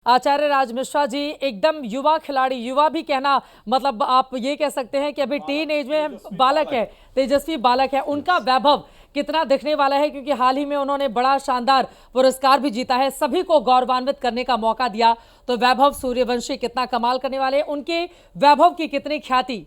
आचार्य राज मिश्रा जी एकदम युवा खिलाड़ी, युवा भी कहना मतलब आप ये कह सकते हैं कि अभी टीन एज में बालक है, तेजस्वी बालक है। उनका वैभव कितना दिखने वाला है, क्योंकि हाल ही में उन्होंने बड़ा शानदार पुरस्कार भी जीता है, सभी को गौरवान्वित करने का मौका दिया। तो वैभव सूर्यवंशी कितना कमाल करने वाले हैं, उनके वैभव की कितनी ख्याति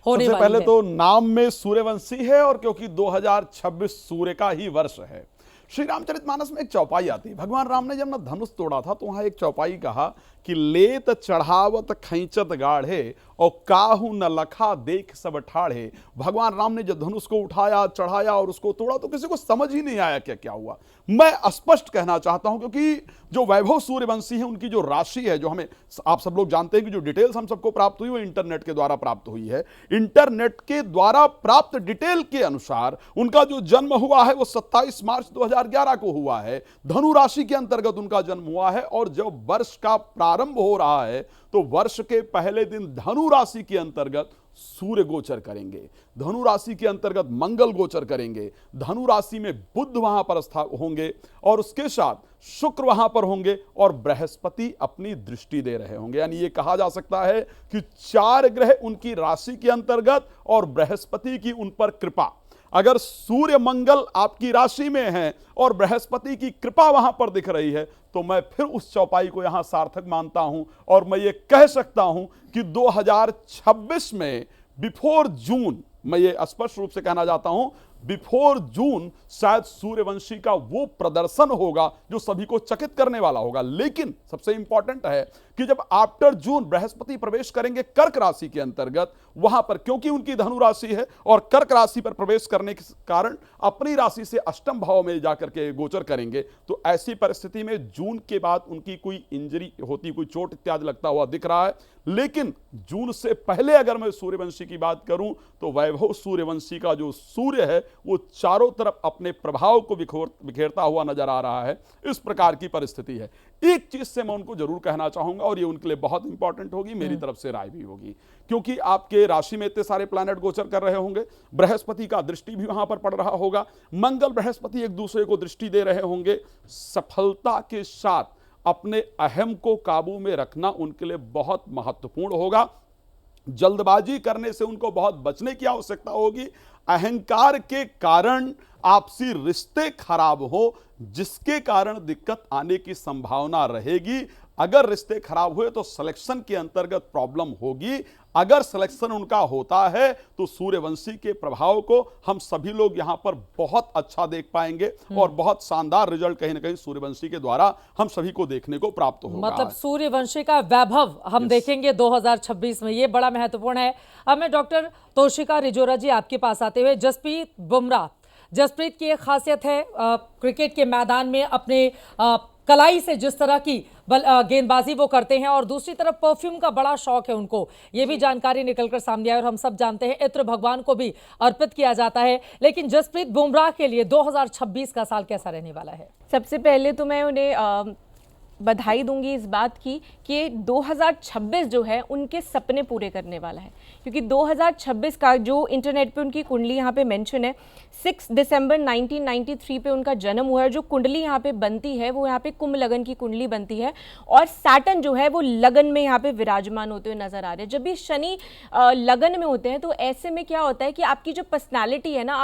होने सबसे वाली पहले है। तो नाम में सूर्यवंशी है, और क्योंकि 2026 सूर्य का ही वर्ष है। श्री रामचरितमानस में एक चौपाई आती है। भगवान राम ने जब ना धनुष तोड़ा था तो वहां एक चौपाई कहा कि लेत चढ़ावत खैंचत गाढ़े और काहू न लखा देख सब ठाढ़े। भगवान राम ने जब धनुष को उठाया, चढ़ाया और उसको तोड़ा तो किसी को समझ ही नहीं आया क्या क्या हुआ। मैं स्पष्ट कहना चाहता हूं, क्योंकि जो वैभव सूर्यवंशी है उनकी जो राशि है, जो हमें आप सब लोग जानते हैं कि जो डिटेल्स हम सबको प्राप्त हुई वो इंटरनेट के द्वारा प्राप्त हुई है। इंटरनेट के द्वारा प्राप्त डिटेल के अनुसार उनका जो जन्म हुआ है वो 27 मार्च 2011 को हुआ है। धनु राशि के अंतर्गत उनका जन्म हुआ है, और जब वर्ष का प्रारंभ हो रहा है तो वर्ष के पहले दिन धनु राशि के अंतर्गत सूर्य गोचर करेंगे, धनु राशि के अंतर्गत मंगल गोचर करेंगे, धनु राशि में बुध वहां पर होंगे, और उसके साथ शुक्र वहां पर होंगे, और बृहस्पति अपनी दृष्टि दे रहे होंगे। यानी यह कहा जा सकता है कि 4 ग्रह उनकी राशि के अंतर्गत और बृहस्पति की उन पर कृपा। अगर सूर्य मंगल आपकी राशि में है और बृहस्पति की कृपा वहां पर दिख रही है, तो मैं फिर उस चौपाई को यहां सार्थक मानता हूं, और मैं ये कह सकता हूं कि 2026 में बिफोर जून, मैं ये स्पष्ट रूप से कहना चाहता हूं, बिफोर जून शायद सूर्यवंशी का वो प्रदर्शन होगा जो सभी को चकित करने वाला होगा। लेकिन सबसे इंपॉर्टेंट है कि जब आफ्टर जून बृहस्पति प्रवेश करेंगे कर्क राशि के अंतर्गत, वहां पर क्योंकि उनकी धनु राशि है और कर्क राशि पर प्रवेश करने के कारण अपनी राशि से अष्टम भाव में जाकर के गोचर करेंगे, तो ऐसी परिस्थिति में जून के बाद उनकी कोई इंजरी होती, कोई चोट इत्यादि लगता हुआ दिख रहा है। लेकिन जून से पहले अगर मैं सूर्यवंशी की बात करूं तो वैभव सूर्यवंशी का जो सूर्य है वो चारों तरफ अपने प्रभाव को बिखेरता हुआ नजर आ रहा है। इस प्रकार की परिस्थिति है। एक चीज से मैं उनको जरूर कहना चाहूंगा, और ये उनके लिए बहुत इंपॉर्टेंट होगी, मेरी तरफ से राय भी होगी, क्योंकि आपके राशि में इतने सारे प्लैनेट गोचर कर रहे होंगे, बृहस्पति का दृष्टि भी वहां पर पड़ रहा होगा, मंगल बृहस्पति एक दूसरे को दृष्टि दे रहे होंगे। सफलता के साथ अपने अहम को काबू में रखना उनके लिए बहुत महत्वपूर्ण होगा। जल्दबाजी करने से उनको बहुत बचने की आवश्यकता होगी। अहंकार के कारण आपसी रिश्ते खराब हो, जिसके कारण दिक्कत आने की संभावना रहेगी। अगर रिश्ते खराब हुए तो सिलेक्शन के अंतर्गत प्रॉब्लम होगी। अगर सिलेक्शन उनका होता है तो सूर्यवंशी के प्रभाव को हम सभी लोग यहां पर बहुत अच्छा देख पाएंगे, और बहुत शानदार रिजल्ट कहीं ना कहीं सूर्यवंशी के द्वारा हम सभी को देखने को प्राप्त होगा। मतलब सूर्यवंशी का वैभव हम देखेंगे 2026 में, ये बड़ा महत्वपूर्ण है। अब मैं डॉक्टर तोशिका रिजोरा जी आपके पास आते हुए, जसप्रीत बुमराह, जसप्रीत की एक खासियत है क्रिकेट के मैदान में अपने कलाई से जिस तरह की गेंदबाजी वो करते हैं, और दूसरी तरफ परफ्यूम का बड़ा शौक है उनको, ये भी जानकारी निकलकर सामने आई, और हम सब जानते हैं इत्र भगवान को भी अर्पित किया जाता है। लेकिन जसप्रीत बुमराह के लिए 2026 का साल कैसा रहने वाला है? सबसे पहले तो मैं उन्हें बधाई दूंगी इस बात की कि 2026 जो है उनके सपने पूरे करने वाला है, क्योंकि 2026 का जो इंटरनेट पे उनकी कुंडली यहाँ पे मेंशन है, 6 दिसंबर 1993 पे उनका जन्म हुआ है। जो कुंडली यहाँ पे बनती है वो यहाँ पे कुंभ लगन की कुंडली बनती है, और सैटर्न जो है वो लगन में यहाँ पे विराजमान होते हुए नजर आ रहे हैं। जब भी शनि लगन में होते हैं तो ऐसे में क्या होता है कि आपकी जो पर्सनैलिटी है ना,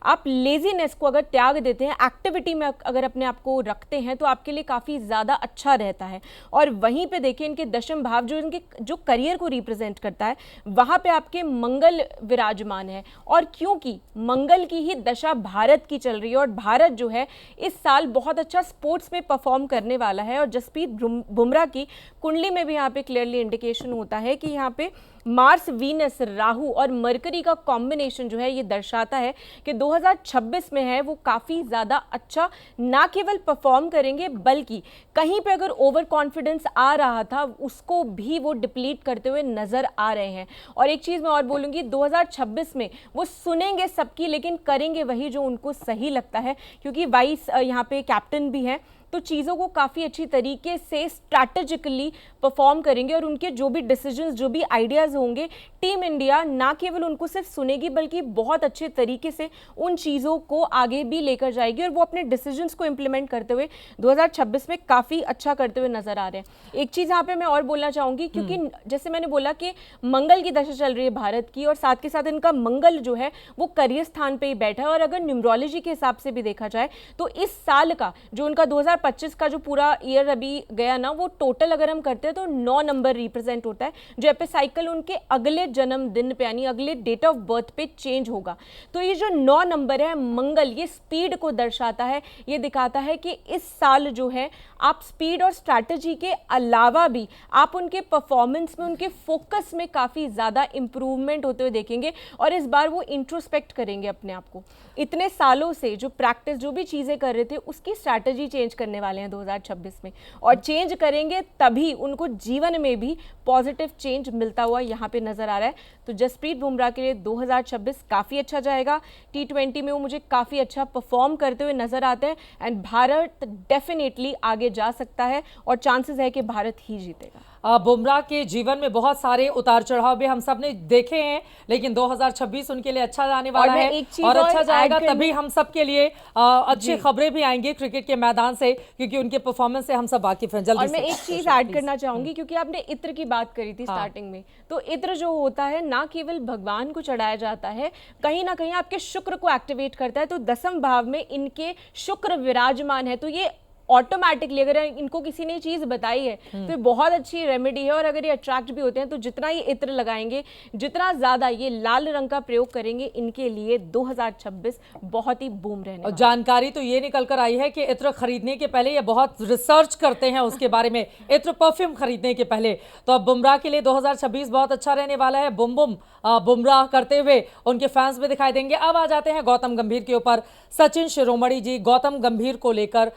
आप लेजीनेस को अगर त्याग देते हैं, एक्टिविटी में अगर अपने आप को रखते हैं, तो आपके लिए काफ़ी ज़्यादा अच्छा रहता है। और वहीं पे देखिए इनके दशम भाव जो इनके जो करियर को रिप्रेजेंट करता है, वहां पे आपके मंगल विराजमान है, और क्योंकि मंगल की ही दशा भारत की चल रही है, और भारत जो है इस साल बहुत अच्छा स्पोर्ट्स में परफॉर्म करने वाला है। और जसप्रीत बुमराह की कुंडली में भी यहाँ पे क्लियरली इंडिकेशन होता है कि यहाँ पे मार्स, वीनस, राहु और मरकरी का कॉम्बिनेशन जो है ये दर्शाता है कि 2026 में है वो काफ़ी ज़्यादा अच्छा ना केवल परफॉर्म करेंगे, बल्कि कहीं पे अगर ओवर कॉन्फिडेंस आ रहा था उसको भी वो डिप्लीट करते हुए नज़र आ रहे हैं। और एक चीज़ मैं और बोलूँगी, 2026 में वो सुनेंगे सबकी, लेकिन करेंगे वही जो उनको सही लगता है, क्योंकि वाइस यहाँ पे कैप्टन भी है, तो चीज़ों को काफ़ी अच्छी तरीके से स्ट्रैटेजिकली परफॉर्म करेंगे और उनके जो भी डिसीजंस, जो भी आइडियाज़ होंगे, टीम इंडिया ना केवल उनको सिर्फ सुनेगी बल्कि बहुत अच्छे तरीके से उन चीज़ों को आगे भी लेकर जाएगी और वो अपने डिसीजंस को इम्प्लीमेंट करते हुए 2026 में काफ़ी अच्छा करते हुए नजर आ रहे हैं। एक चीज़ यहाँ पे मैं और बोलना चाहूँगी, क्योंकि जैसे मैंने बोला कि मंगल की दशा चल रही है भारत की, और साथ के साथ इनका मंगल जो है वो करियर स्थान पे ही बैठा है। और अगर न्यूमरोलॉजी के हिसाब से भी देखा जाए तो इस साल का जो उनका 2025 का जो पूरा ईयर अभी गया ना, वो टोटल अगर हम करते हैं तो 9 नंबर रिप्रेजेंट होता है, जो एपिसाइकल उनके अगले जन्मदिन पे यानी अगले डेट ऑफ बर्थ पे चेंज होगा। तो ये जो 9 नंबर है मंगल, ये स्पीड को दर्शाता है। ये दिखाता है कि इस साल जो है आप स्पीड और स्ट्रैटेजी के अलावा भी आप उनके परफॉर्मेंस में, उनके फोकस में काफ़ी ज़्यादा इंप्रूवमेंट होते हुए देखेंगे। और इस बार वो इंट्रोस्पेक्ट करेंगे अपने आप को। इतने सालों से जो प्रैक्टिस, जो भी चीज़ें कर रहे थे, उसकी स्ट्रैटेजी चेंज करने वाले हैं 2026 में, और चेंज करेंगे तभी उनको जीवन में भी पॉजिटिव चेंज मिलता हुआ यहाँ पे नज़र आ रहा है। तो जसप्रीत बुमराह के लिए 2026 काफ़ी अच्छा जाएगा। T20 में वो मुझे काफ़ी अच्छा परफॉर्म करते हुए नज़र आते हैं एंड भारत डेफिनेटली आगे जा सकता है और चांसेस है कि भारत ही जीतेगा। बुमराह के जीवन में बहुत सारे उतार चढ़ाव भी हम सब ने देखे हैं, लेकिन 2026 उनके लिए अच्छा जाने वाला और मैं है एक चीज़ और अच्छा और जाएगा ऐड तभी हम सब के लिए अच्छी खबरें भी आएंगी क्रिकेट के मैदान से, क्योंकि उनके परफॉर्मेंस से हम सब वाकिफ हैं। जल्दी और मैं से एक चीज ऐड करना चाहूंगी, क्योंकि आपने इत्र की बात करी थी स्टार्टिंग में, तो इत्र जो होता है ना केवल भगवान को चढ़ाया जाता है, कहीं ना कहीं आपके शुक्र को एक्टिवेट करता है। तो 10वें भाव में इनके शुक्र विराजमान है, तो ये ऑटोमेटिकली अगर इनको किसी ने चीज बताई है तो ये बहुत अच्छी रेमेडी है। और अगर ये अट्रैक्ट भी होते हैं तो जितना ये इत्र लगाएंगे, जितना ज्यादा ये लाल रंग का प्रयोग करेंगे, इनके लिए 2026 बहुत ही बूम रहने वाला है। जानकारी तो ये निकल कर आई है कि इत्र खरीदने के पहले ये बहुत रिसर्च करते हैं उसके बारे में, इत्र परफ्यूम खरीदने के पहले। तो अब बुमराह के लिए 2026 बहुत अच्छा रहने वाला है। बुम बुम बुमराह करते हुए उनके फैंस भी दिखाई देंगे। अब आ जाते हैं गौतम गंभीर के ऊपर। सचिन शिरोमणि जी गौतम गंभीर को लेकर,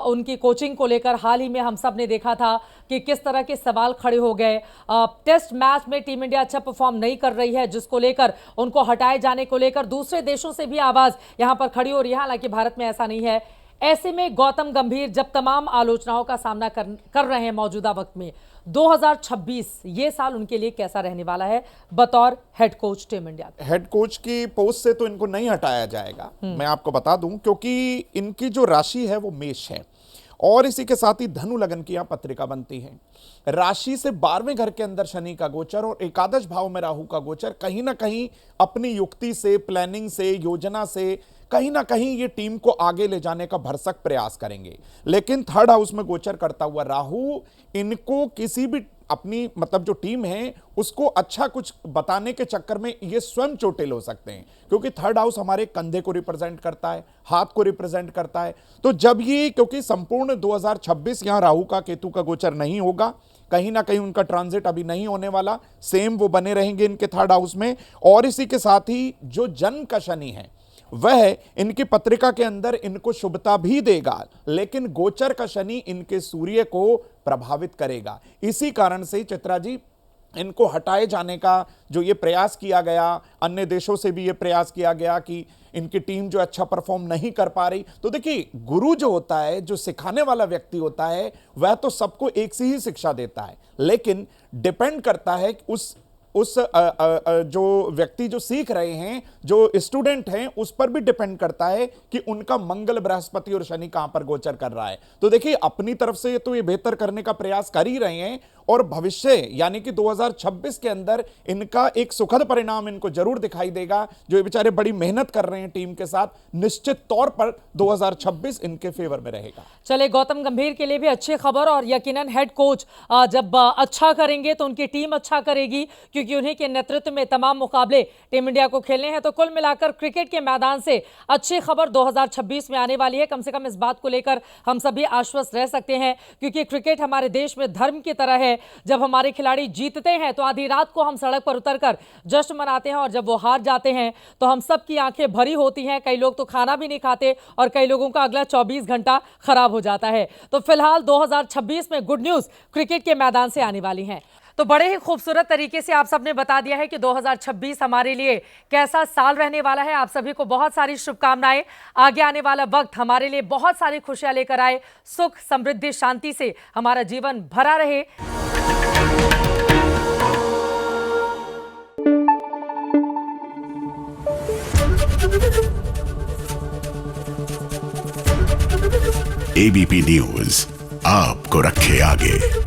उनकी कोचिंग को लेकर हाल ही में हम सब ने देखा था कि किस तरह के सवाल खड़े हो गए। टेस्ट मैच में टीम इंडिया अच्छा परफॉर्म नहीं कर रही है, जिसको लेकर उनको हटाए जाने को लेकर दूसरे देशों से भी आवाज यहां पर खड़ी हो रही है। हालांकि भारत में ऐसा नहीं है। ऐसे में गौतम गंभीर जब तमाम आलोचनाओं का सामना कर रहे हैं मौजूदा वक्त में, 2026 ये साल उनके लिए कैसा रहने वाला है बतौर head coach team India? Head coach की पोस्ट से तो इनको नहीं हटाया जाएगा, मैं आपको बता दूं, क्योंकि इनकी जो राशि है वो मेष है और इसी के साथ ही धनु लगन की यहां पत्रिका बनती है। राशि से 12वें घर के अंदर शनि का गोचर और एकादश भाव में राहु का गोचर कहीं ना कहीं अपनी युक्ति से, प्लानिंग से, योजना से कहीं ना कहीं ये टीम को आगे ले जाने का भरसक प्रयास करेंगे। लेकिन थर्ड हाउस में गोचर करता हुआ राहु इनको किसी भी अपनी मतलब जो टीम है उसको अच्छा कुछ बताने के चक्कर में ये स्वयं चोटिल हो सकते हैं, क्योंकि थर्ड हाउस हमारे कंधे को रिप्रेजेंट करता है, हाथ को रिप्रेजेंट करता है। तो जब ये, क्योंकि संपूर्ण 2026 यहां राहु का केतु का गोचर नहीं होगा, कहीं ना कहीं उनका ट्रांजिट अभी नहीं होने वाला, सेम वो बने रहेंगे इनके थर्ड हाउस में। और इसी के साथ ही जो जन्म का शनि है वह इनकी पत्रिका के अंदर इनको शुभता भी देगा, लेकिन गोचर का शनि इनके सूर्य को प्रभावित करेगा। इसी कारण से चित्रा जी इनको हटाए जाने का जो ये प्रयास किया गया, अन्य देशों से भी ये प्रयास किया गया कि इनकी टीम जो अच्छा परफॉर्म नहीं कर पा रही। तो देखिए, गुरु जो होता है, जो सिखाने वाला व्यक्ति होता है, वह तो सबको एक सी ही शिक्षा देता है, लेकिन डिपेंड करता है उस जो व्यक्ति जो सीख रहे हैं, जो स्टूडेंट हैं, उस पर भी डिपेंड करता है कि उनका मंगल, बृहस्पति और शनि कहां पर गोचर कर रहा है। तो देखिए, अपनी तरफ से तो ये बेहतर करने का प्रयास कर ही रहे हैं और भविष्य यानी कि 2026 के अंदर इनका एक सुखद परिणाम इनको जरूर दिखाई देगा। जो ये बेचारे बड़ी मेहनत कर रहे हैं टीम के साथ, निश्चित तौर पर 2026 इनके फेवर में रहेगा। चले, गौतम गंभीर के लिए भी अच्छी खबर, और यकीनन हेड कोच जब अच्छा करेंगे तो उनकी टीम अच्छा करेगी, क्योंकि उन्हीं के नेतृत्व में तमाम मुकाबले टीम इंडिया को खेलने हैं। तो कुल मिलाकर क्रिकेट के मैदान से अच्छी खबर 2026 में आने वाली है। कम से कम इस बात को लेकर हम सभी आश्वस्त रह सकते हैं, क्योंकि क्रिकेट हमारे देश में धर्म की तरह है। जब हमारे खिलाड़ी जीतते हैं तो आधी रात को हम सड़क पर उतरकर जश्न मनाते हैं, और जब वो हार जाते हैं तो हम सब की आंखें भरी होती हैं। कई लोग तो खाना भी नहीं खाते और कई लोगों का अगला 24 घंटा खराब हो जाता है। तो फिलहाल 2026 में गुड न्यूज क्रिकेट के मैदान से आने वाली हैं। तो बड़े ही खूबसूरत तरीके से आप सबने बता दिया है कि 2026 हमारे लिए कैसा साल रहने वाला है। आप सभी को बहुत सारी शुभकामनाएं। आगे आने वाला वक्त हमारे लिए बहुत सारी खुशियां लेकर आए, सुख समृद्धि शांति से हमारा जीवन भरा रहे। एबीपी न्यूज आपको रखे आगे।